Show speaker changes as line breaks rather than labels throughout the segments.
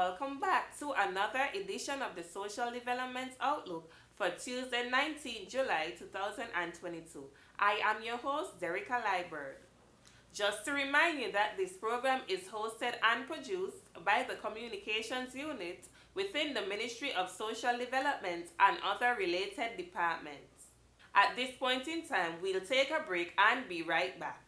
welcome back to another edition of the Social Development Outlook for Tuesday, 19 July 2022. I am your host, Derica Liebert. Just to remind you that this program is hosted and produced by the Communications Unit within the Ministry of Social Development and other related departments. At this point in time, we'll take a break and be right back.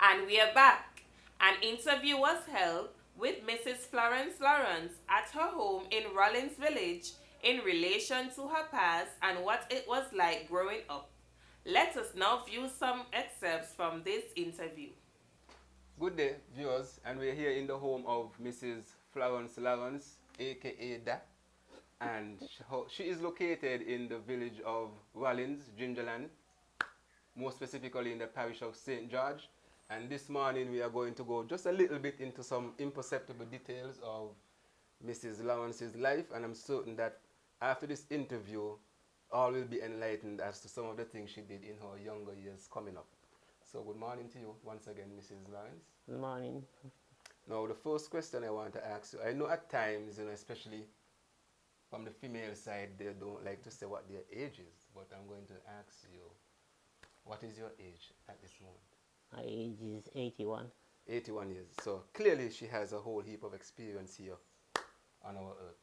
And we are back. An interview was held with Mrs. Florence Lawrence at her home in Rollins Village in relation to her past and what it was like growing up. Let us now view some excerpts from this interview.
Good day, viewers, and we're here in the home of Mrs. Florence Lawrence, aka Da, and she is located in the village of Rollins, Gingerland, more specifically in the parish of St. George. And this morning we are going to go just a little bit into some imperceptible details of Mrs. Lawrence's life, and I'm certain that after this interview, all will be enlightened as to some of the things she did in her younger years coming up. So good morning to you once again, Mrs. Lawrence.
Good morning.
Now, the first question I want to ask you, I know at times, especially from the female side, they don't like to say what their age is, but I'm going to ask you, what is your age at this moment?
My age is 81.
81 years. So clearly she has a whole heap of experience here on our earth.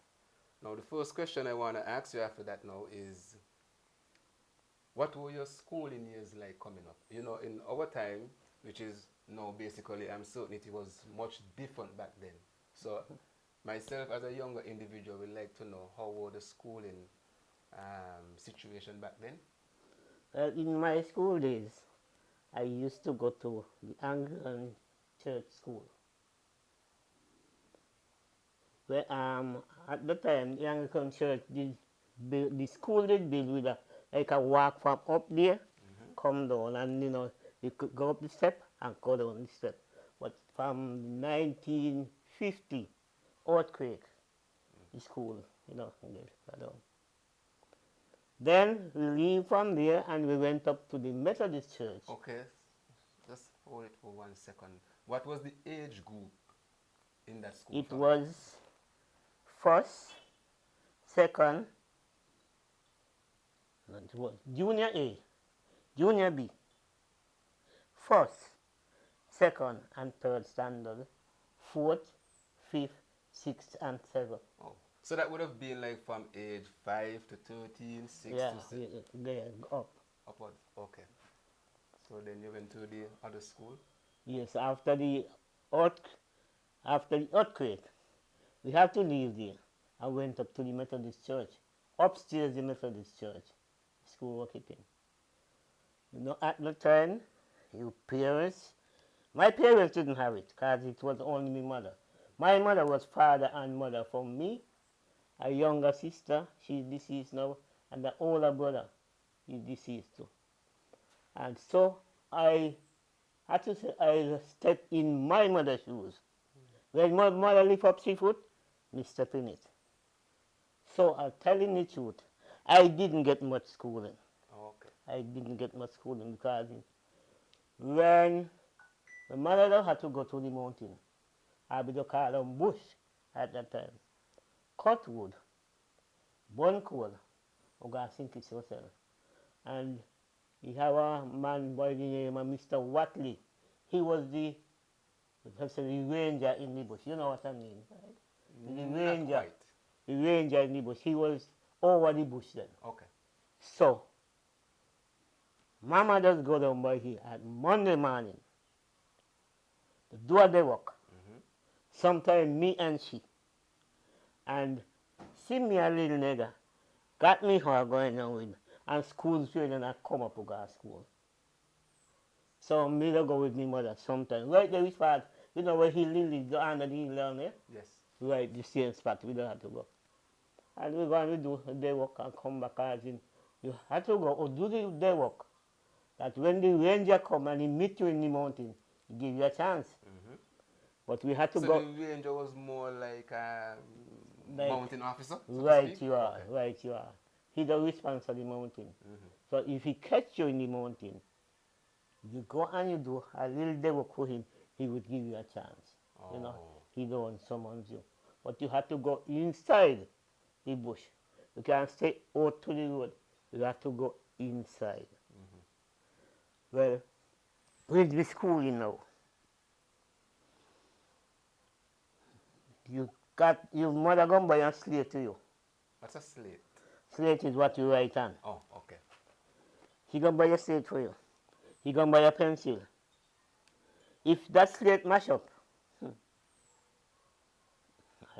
Now, the first question I want to ask you after that now is, what were your schooling years like coming up? You know, in our time, which is now basically, I'm certain it was much different back then. So myself as a younger individual would like to know how were the schooling situation back then?
In my school days, I used to go to the Anglican church school. Where, at the time, the Anglican church did build, the school did build with like a walk from up there, come down, and you could go up the step and go down the step. But from 1950, earthquake, the school, got down. Then we leave from there and we went up to the Methodist church.
Okay, just hold it for 1 second. What was the age group in that school?
It was first, second, it was junior A, junior B, first, second and third standard, fourth, fifth, sixth and seventh.
Oh. So that would have been like from age 5 to 13, 6
yeah,
to 6?
there, up.
Upwards, okay. So then you went to the other school?
Yes, after the earthquake, we had to leave there. I went up to the Methodist church, upstairs the Methodist church, school was keeping. At the time, my parents didn't have it because it was only my mother. My mother was father and mother for me, a younger sister, she's deceased now, and the older brother is deceased too. And so I had to say, I stepped in my mother's shoes. When my mother lift up 3 foot, me step in it. So I'm telling the truth, I didn't get much schooling.
Oh, okay.
I didn't get much schooling because when my mother had to go to the mountain, I would call them bush at that time. Cut wood, burn coal, or go sink it yourself. And we have a man by the name of Mr. Watley. He was the ranger in the bush. You know what I mean, right? The ranger. The ranger in the bush. He was over the bush then.
Okay.
So, Mama just go down by here at Monday morning. The door they work. Sometimes me and she. And see me a little nigga, got me her going on with me. And school's training I come up to go to school. So me to go with me mother sometimes. Right there we start You know where Hill is, the under the hill down there?
Yes.
Right, the same spot, we don't have to go. And we're going to do a day work and come back as in, you have to go or do the day work. That when the ranger come and he meet you in the mountain, he give you a chance.
Mm-hmm.
But we had to
So
go.
the ranger was more like a
Like-
mountain officer? So to
Right
speak?
you are,
Okay.
right you are. He's the response of the mountain.
Mhm.
So if he catch you in the mountain, you go and you do a little day work for him, he would give you a chance. You know,
Oh.
he don't summons you. But you have to go inside the bush. You can't stay out to the road. You have to go inside. Well, with the schooling now, you got your mother gonna buy a slate to you.
What's a slate?
Slate is what you write on.
Oh, okay.
He gonna buy a slate for you. He gonna buy a pencil. If that slate mash up, I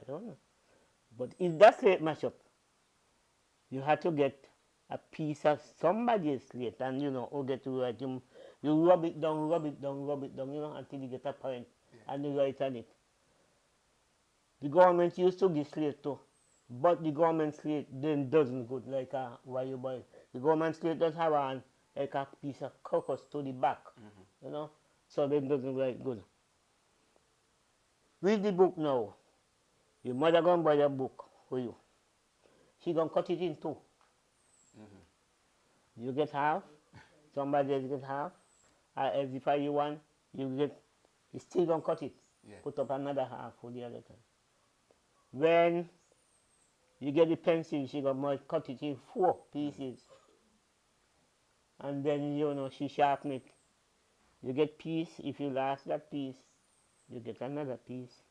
don't know. But if that slate mash up, you have to get a piece of somebody's slate and you know, or get to write you rub it down, you know, until you get a point and you write on it. The government used to give slate too, but the government slate then doesn't good like why you buy. The government slate does have like a piece of crocus to the back, you know, so then doesn't write good. Read the book now. Your mother gonna buy a book for you. She gonna cut it in two. You get half, somebody else get half. If you want, you still gonna cut it.
Yeah.
Put up another half for the other time. When you get the pencil, she gonna cut it in 4 pieces. And then, you know, she sharpen it. You get piece, if you last that piece, you get another piece.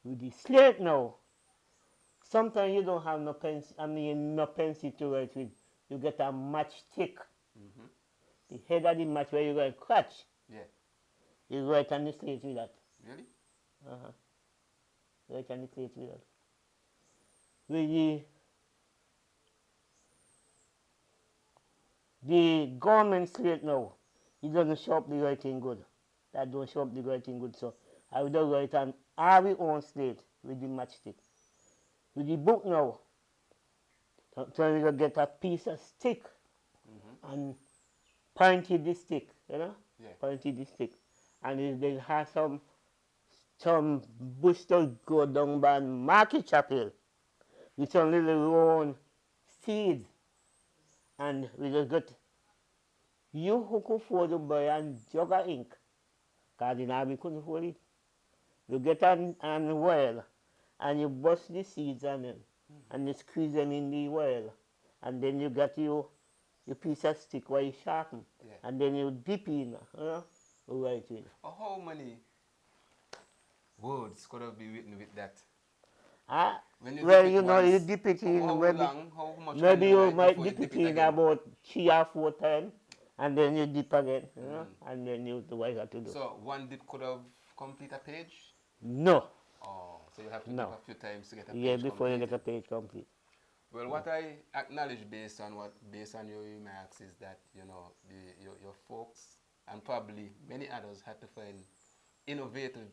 With the slate now, sometimes you don't have no pencil, no pencil to write with. You get a matchstick. The head of the match where you going to catch,
Yeah.
you write on the slate with that.
Really?
Write on the slate with that. With the government slate now, it doesn't show up the writing good. That don't show up the writing good, so I would just write on our own slate with the matchstick. With the book now, so you get a piece of stick and pointed the stick, you know?
Yeah.
Pointed the stick. And they have some bush to go down by Market Chapel with some little round seeds. And we just got you who could afford to buy a jug of ink, because in Army couldn't afford it. You get an oil and you bust the seeds on them and you squeeze them in the oil. And then you got your piece of stick where you sharpen.
Yeah.
And then you dip in, right in.
How many words could have been written with that? When you
Well,
dip it
you know, you
once,
dip it in,
how
maybe,
long, how much
maybe
can
you
write
might
before you
dip it
it
in
again?
about 3 or 4 times, and then you dip again, you know, and then you do what you have to do.
So one dip could have complete a page?
No,
Oh, so you have to
No.
dip a few times to get a
yeah,
page
before you
completed.
get a page complete.
Well, what I acknowledge based on your remarks is that, you know, your folks and probably many others had to find innovative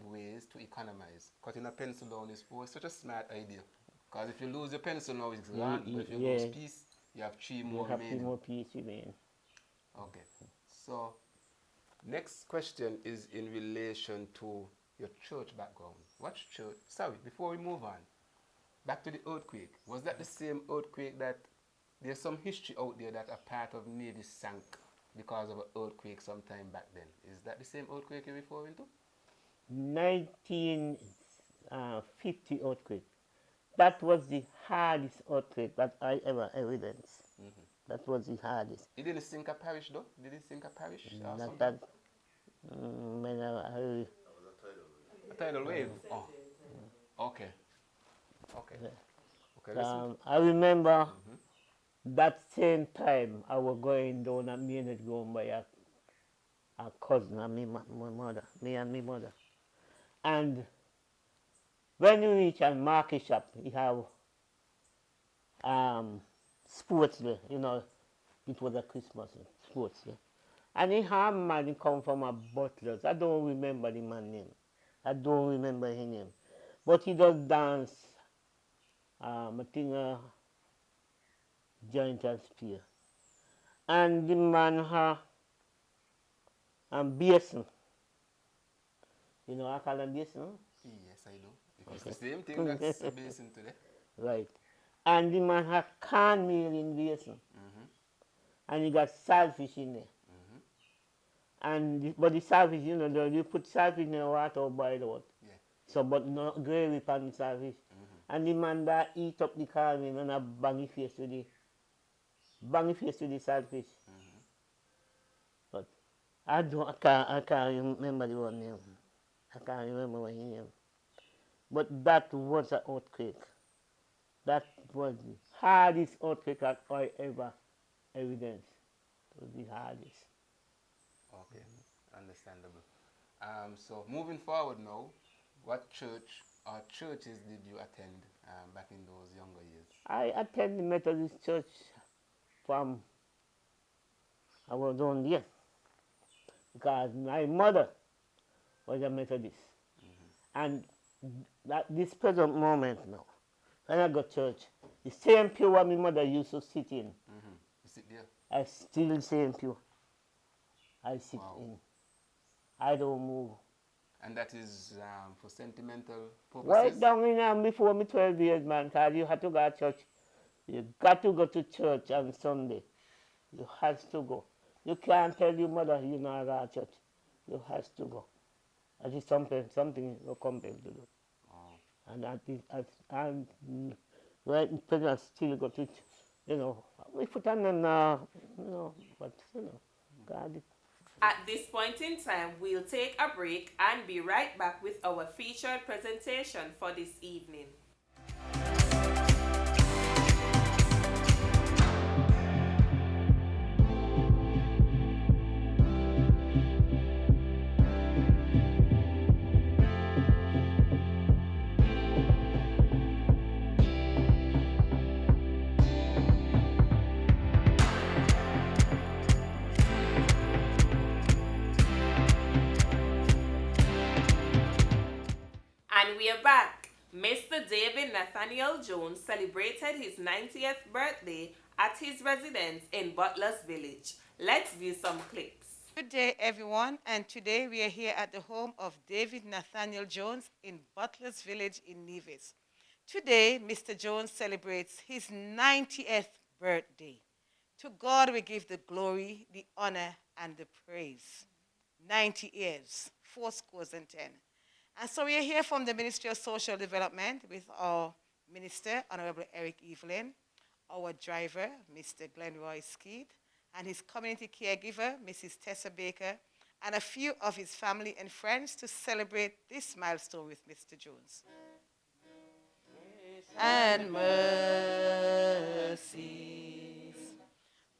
ways to economize. Cutting a pencil down is such a smart idea. Because if you lose your pencil now, it's gone. But if you lose
yeah.
piece, you have 3
You
more
have 3
remaining.
more pieces remain.
Okay. So, next question is in relation to your church background. What church? Sorry, before we move on, back to the earthquake. Was that the same earthquake that there's some history out there that a part of Navy sank because of an earthquake sometime back then? Is that the same earthquake you're referring to?
1950 earthquake. That was the hardest earthquake that I ever evidenced. That was the hardest.
It didn't sink a parish though? Did it sink a parish or
Not
something?
that. When
A tidal wave? Oh. Okay. Okay. Okay, listen.
I remember that same time I was going down at Maynard going by a cousin and my mother, me and my mother. And when you reach a market shop, you have sports there, you know, it was a Christmas sports there. And he had man come from a Butlers. I don't remember the man name. I don't remember his name. But he does dance, I think, joint and spear. And the man Basin. You know, I call him Basin.
Yes, I do. If it's the same thing, that's a basin today.
Right. And the man had cornmeal in Basin.
Mm-hmm.
And he got saltfish in there. And but the saltfish, you know, you put saltfish in the water or boil it out.
Yeah.
So, but no gravy pan the saltfish. And the man that eat up the cornmeal and a bang his face with the saltfish. But I can't remember the one name. I can't remember what his name. But that was an earthquake. That was the hardest earthquake I ever evidenced. It was the hardest.
Okay, understandable. So moving forward now, what church or churches did you attend back in those younger years?
I attended the Methodist Church from I was on there because my mother was a Methodist. And at this present moment now, when I go to church, the same pew where my mother used to sit in,
You sit there?
I still the same pew. I sit
Wow.
in. I don't move.
And that is for sentimental purposes?
Right down in before me 12 years, man, because you had to go to church. You got to go to church on Sunday. You have to go. You can't tell your mother you're not going to church. You have to go. That is something you're compelled to do.
Oh.
And that is, and right now still go to, you know, we put on them now, you know, but, you know, God.
At this point in time, we'll take a break and be right back with our featured presentation for this evening. And we are back. Mr. David Nathaniel Jones celebrated his 90th birthday at his residence in Butler's Village. Let's view some clips.
Good day, everyone, and today we are here at the home of David Nathaniel Jones in Butler's Village in Nevis. Today, Mr. Jones celebrates his 90th birthday. To God we give the glory, the honor, and the praise. 90 years, 10. And so we are here from the Ministry of Social Development with our Minister, Honorable Eric Evelyn, our driver, Mr. Glenroy Skeet, and his community caregiver, Mrs. Tessa Baker, and a few of his family and friends to celebrate this milestone with Mr. Jones. And mercies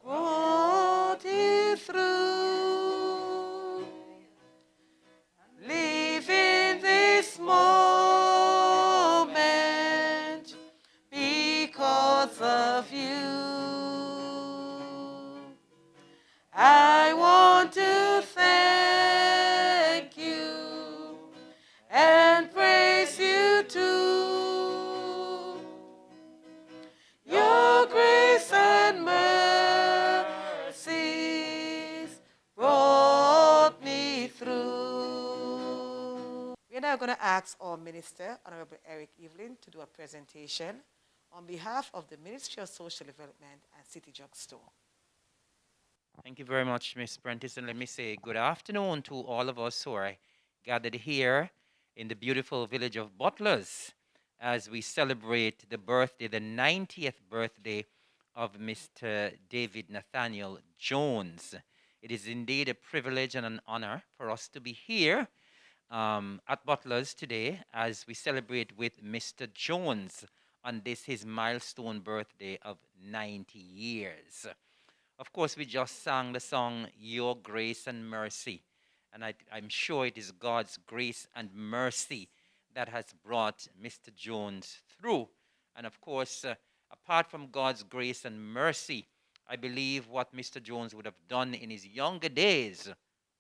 brought you through, living this moment because of you. I want to thank you and praise you too. Your grace and mercies brought me through. We're now going to ask our Minister, Honorable Eric Evelyn, to do a presentation on behalf of the Ministry of Social Development and City Drugstore.
Thank you very much, Ms. Prentice, and let me say good afternoon to all of us who are gathered here in the beautiful village of Butlers as we celebrate the birthday, the 90th birthday of Mr. David Nathaniel Jones. It is indeed a privilege and an honor for us to be here at Butlers today as we celebrate with Mr. Jones on this his milestone birthday of 90 years. Of course, we just sang the song, Your Grace and Mercy. And I'm sure it is God's grace and mercy that has brought Mr. Jones through. And of course, apart from God's grace and mercy, I believe what Mr. Jones would have done in his younger days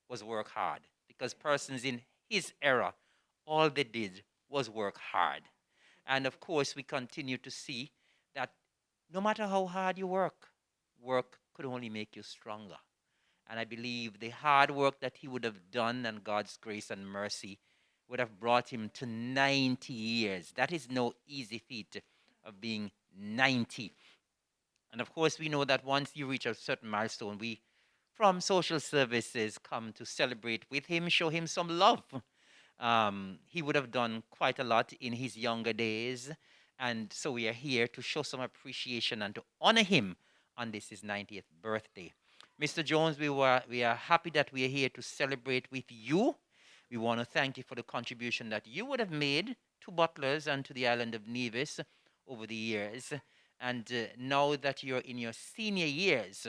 was work hard, because persons in his era, all they did was work hard. And of course, we continue to see that no matter how hard you work, work could only make you stronger. And I believe the hard work that he would have done and God's grace and mercy would have brought him to 90 years. That is no easy feat of being 90. And of course, we know that once you reach a certain milestone, we from social services come to celebrate with him, show him some love. He would have done quite a lot in his younger days. And so we are here to show some appreciation and to honor him on this his 90th birthday. Mr. Jones, we are happy that we are here to celebrate with you. We want to thank you for the contribution that you would have made to Butlers and to the island of Nevis over the years. And now that you're in your senior years,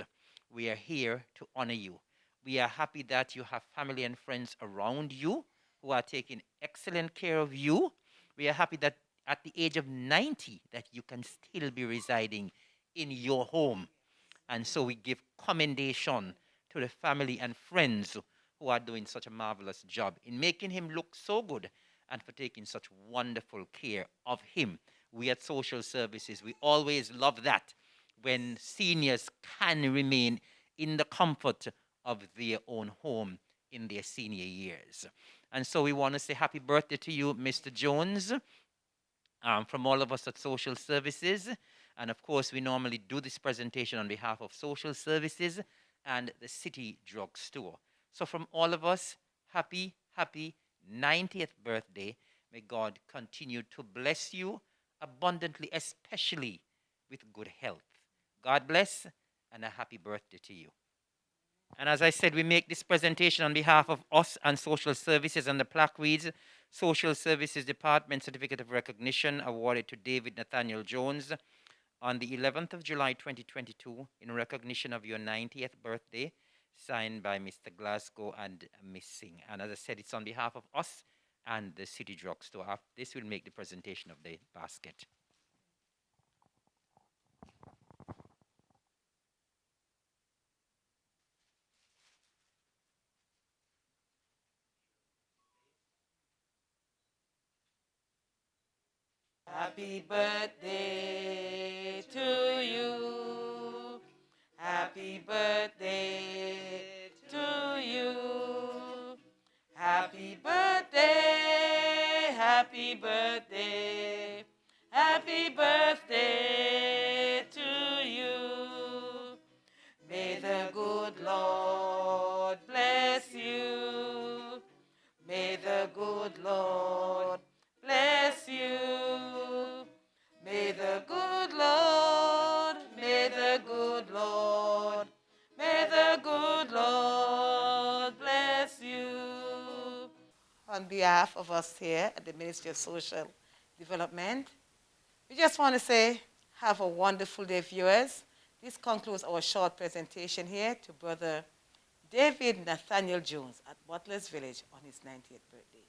we are here to honor you. We are happy that you have family and friends around you who are taking excellent care of you. We are happy that at the age of 90 that you can still be residing in your home. And so we give commendation to the family and friends who are doing such a marvelous job in making him look so good and for taking such wonderful care of him. We at Social Services, we always love that when seniors can remain in the comfort of their own home in their senior years. And so we want to say happy birthday to you, Mr. Jones, from all of us at Social Services. And of course, we normally do this presentation on behalf of Social Services and the City Drug Store. So from all of us, happy 90th birthday. May God continue to bless you abundantly, especially with good health. God bless, and a happy birthday to you. And as I said, we make this presentation on behalf of us and Social Services, and the plaque reads, Social Services Department Certificate of Recognition awarded to David Nathaniel Jones on the 11th of July 2022 in recognition of your 90th birthday, signed by Mr. Glasgow and Miss Singh. And as I said, it's on behalf of us and the City Drug Store. After this, we'll make the presentation of the basket.
Happy birthday to you. Happy birthday to you. Happy birthday, happy birthday, happy birthday to you. May the good Lord bless you. May the good Lord bless you. May the good Lord, may the good Lord, may the good Lord bless you. On behalf of us here at the Ministry of Social Development, we just want to say, have a wonderful day, viewers. This concludes our short presentation here to Brother David Nathaniel Jones at Butlers Village on his 90th birthday.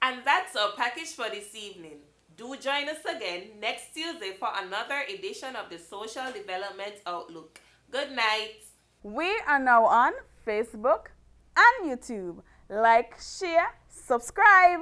And that's our package for this evening. Do join us again next Tuesday for another edition of the Social Development Outlook. Good night.
We are now on Facebook and YouTube. Like, share, subscribe.